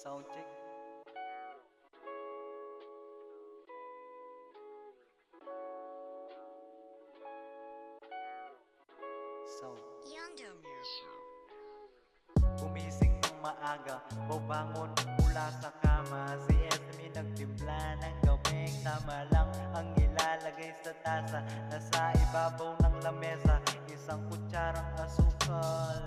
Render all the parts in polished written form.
Sound check. Sound. Gumising ng maaga, bubangon mula sa kama. Si Esme nagtimpla ng gawing tama lang ang ilalagay sa tasa. Nasa ibabaw ng lamesa, isang kutsarang asukal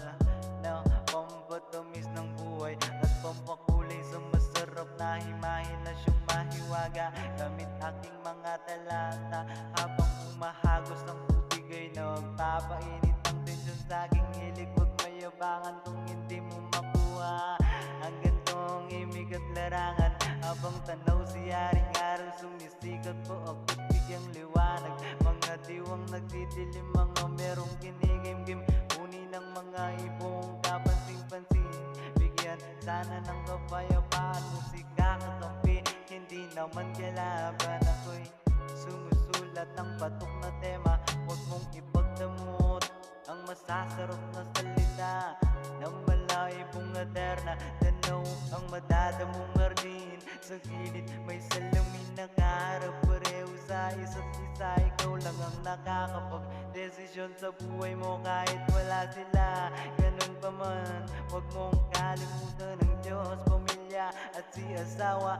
na pampatamis ng buhay at pampakulay sa masarap na himahinasyong mahiwaga. Gamit aking mga talata habang umahagos ang tubig ay nagpapainit ang tensyon sa aking hilig. Huwag mayabangan kung hindi mo makuha ang gantong imig at larangan. Habang tanaw si Haring Araw, sumisikat po ako't bigyang liwanag. Mga diwang nagdidilim, mga merong kinigimgim, uni ng mga ibong kapansing-pansin. Bigyan sana ng kapayapaan, musika kakampi, hindi naman kalaban. Ako'y sumusulat ng patok na tema, huwag mong ipagdamot ang masasarap na salita ng malaibong aderna. Tanaw ang madadamong hardin, sa gilid may salamin na kaharap. Pareho sa isa't isa, ikaw lang ang nakakapag-desisyon sa buhay mo kahit wala sila. Ganun pa man, huwag mong kalimutan ang Diyos, pamilya at si asawa,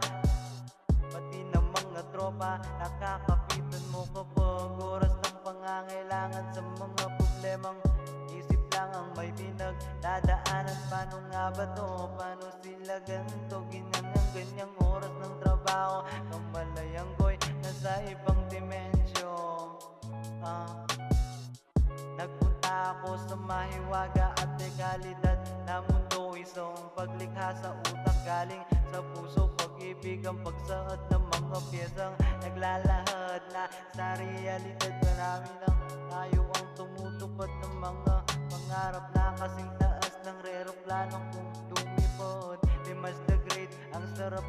pati ng mga tropa. Nakakapitan mo kapag oras ng pangangailangan. Sa mga problemang isip lang ang may pinagdadaanan. Paano nga ba to? Paano sila ganito? Ginanang ganyang oras ng trabaho. Kamalayang ko'y nasa ibang dimensyon. Nagpunta ako sa mahiwaga at legalidad na mundo. Isang paglikha sa utak, galing sa puso, pag-ibig ang pagsaad ng mga piyesang naglalahad na sa realidad. Marami lang tayo ang tumutupad ng mga pangarap na kasing taas ng reroplanong kung lumipad. Dimas the Great, ang sarap